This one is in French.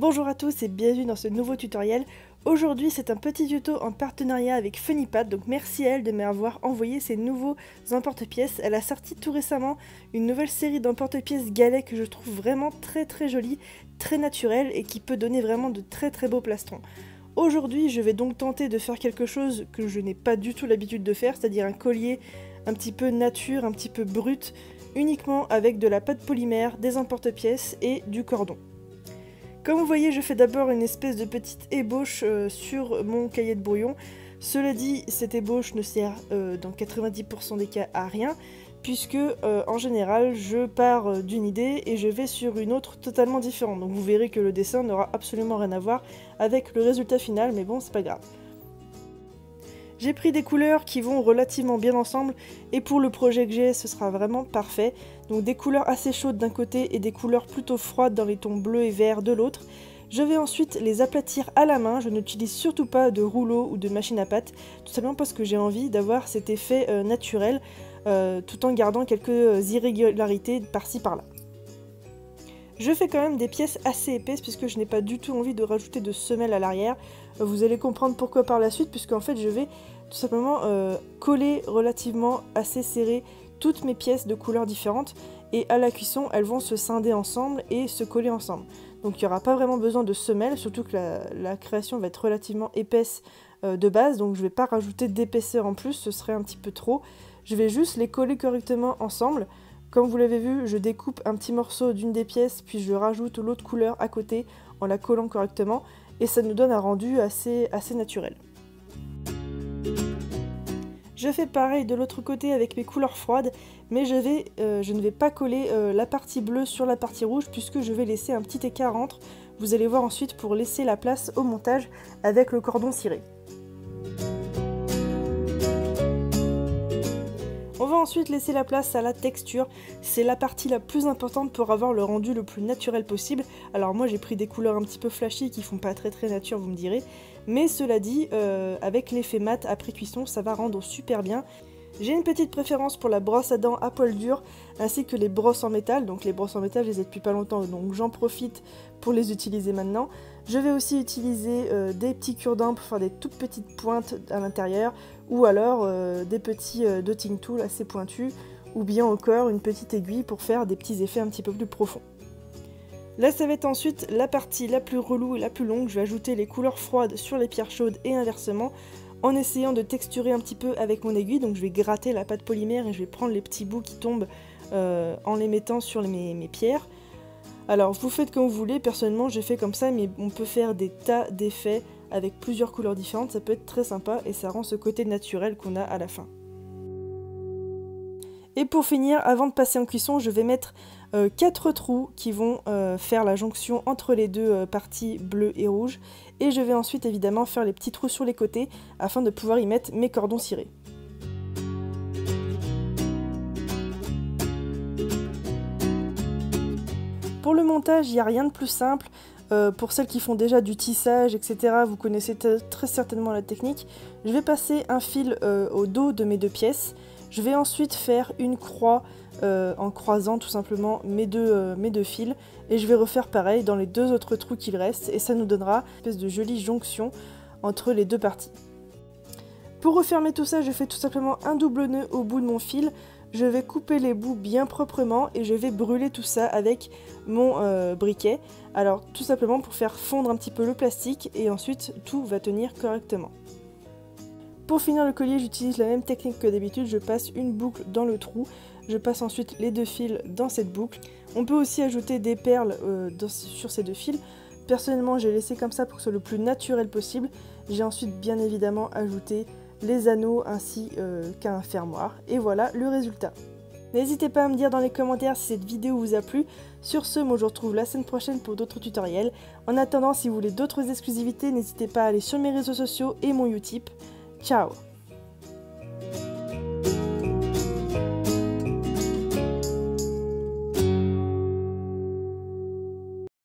Bonjour à tous et bienvenue dans ce nouveau tutoriel. Aujourd'hui c'est un petit tuto en partenariat avec Funnypad, donc merci à elle de m'avoir envoyé ces nouveaux emporte-pièces. Elle a sorti tout récemment une nouvelle série d'emporte-pièces galets que je trouve vraiment très jolie, très naturelle et qui peut donner vraiment de très beaux plastrons. Aujourd'hui je vais donc tenter de faire quelque chose que je n'ai pas du tout l'habitude de faire, c'est-à-dire un collier un petit peu nature, un petit peu brut, uniquement avec de la pâte polymère, des emporte-pièces et du cordon. Comme vous voyez, je fais d'abord une espèce de petite ébauche sur mon cahier de brouillon. Cela dit, cette ébauche ne sert dans 90% des cas à rien, puisque en général, je pars d'une idée et je vais sur une autre totalement différente. Donc vous verrez que le dessin n'aura absolument rien à voir avec le résultat final, mais bon, c'est pas grave. J'ai pris des couleurs qui vont relativement bien ensemble et pour le projet que j'ai, ce sera vraiment parfait. Donc des couleurs assez chaudes d'un côté et des couleurs plutôt froides dans les tons bleus et verts de l'autre. Je vais ensuite les aplatir à la main, je n'utilise surtout pas de rouleau ou de machine à pâte, tout simplement parce que j'ai envie d'avoir cet effet naturel tout en gardant quelques irrégularités par-ci par-là. Je fais quand même des pièces assez épaisses puisque je n'ai pas du tout envie de rajouter de semelles à l'arrière. Vous allez comprendre pourquoi par la suite, puisque en fait je vais tout simplement coller relativement assez serré toutes mes pièces de couleurs différentes et à la cuisson elles vont se scinder ensemble et se coller ensemble. Donc il n'y aura pas vraiment besoin de semelles, surtout que la création va être relativement épaisse de base, donc je ne vais pas rajouter d'épaisseur en plus, ce serait un petit peu trop. Je vais juste les coller correctement ensemble. Comme vous l'avez vu, je découpe un petit morceau d'une des pièces, puis je rajoute l'autre couleur à côté en la collant correctement, et ça nous donne un rendu assez naturel. Je fais pareil de l'autre côté avec mes couleurs froides, mais je ne vais pas coller la partie bleue sur la partie rouge, puisque je vais laisser un petit écart entre. Vous allez voir ensuite pour laisser la place au montage avec le cordon ciré. On va ensuite laisser la place à la texture, c'est la partie la plus importante pour avoir le rendu le plus naturel possible. Alors moi j'ai pris des couleurs un petit peu flashy qui font pas très nature, vous me direz, mais cela dit, avec l'effet mat après cuisson ça va rendre super bien. J'ai une petite préférence pour la brosse à dents à poil dur ainsi que les brosses en métal, donc les brosses en métal je les ai depuis pas longtemps donc j'en profite pour les utiliser maintenant. Je vais aussi utiliser des petits cure-dents pour faire des toutes petites pointes à l'intérieur ou alors des petits dotting tools assez pointus ou bien encore une petite aiguille pour faire des petits effets un petit peu plus profonds. Là ça va être ensuite la partie la plus relou et la plus longue, je vais ajouter les couleurs froides sur les pierres chaudes et inversement en essayant de texturer un petit peu avec mon aiguille, donc je vais gratter la pâte polymère et je vais prendre les petits bouts qui tombent en les mettant sur mes pierres. Alors vous faites comme vous voulez, personnellement j'ai fait comme ça, mais on peut faire des tas d'effets avec plusieurs couleurs différentes, ça peut être très sympa et ça rend ce côté naturel qu'on a à la fin. Et pour finir, avant de passer en cuisson, je vais mettre 4 trous qui vont faire la jonction entre les deux parties bleues et rouges. Et je vais ensuite évidemment faire les petits trous sur les côtés afin de pouvoir y mettre mes cordons cirés. Pour le montage, il n'y a rien de plus simple. Pour celles qui font déjà du tissage, etc., vous connaissez très certainement la technique. Je vais passer un fil au dos de mes deux pièces. Je vais ensuite faire une croix en croisant tout simplement mes deux fils. Et je vais refaire pareil dans les deux autres trous qu'il reste. Et ça nous donnera une espèce de jolie jonction entre les deux parties. Pour refermer tout ça, je fais tout simplement un double nœud au bout de mon fil. Je vais couper les bouts bien proprement et je vais brûler tout ça avec mon briquet. Alors tout simplement pour faire fondre un petit peu le plastique et ensuite tout va tenir correctement. Pour finir le collier, j'utilise la même technique que d'habitude, je passe une boucle dans le trou, je passe ensuite les deux fils dans cette boucle. On peut aussi ajouter des perles sur ces deux fils. Personnellement j'ai laissé comme ça pour que ce soit le plus naturel possible. J'ai ensuite bien évidemment ajouté les anneaux ainsi qu'un fermoir et voilà le résultat. N'hésitez pas à me dire dans les commentaires si cette vidéo vous a plu. Sur ce, moi je vous retrouve la semaine prochaine pour d'autres tutoriels. En attendant, si vous voulez d'autres exclusivités, n'hésitez pas à aller sur mes réseaux sociaux et mon Utip. Ciao!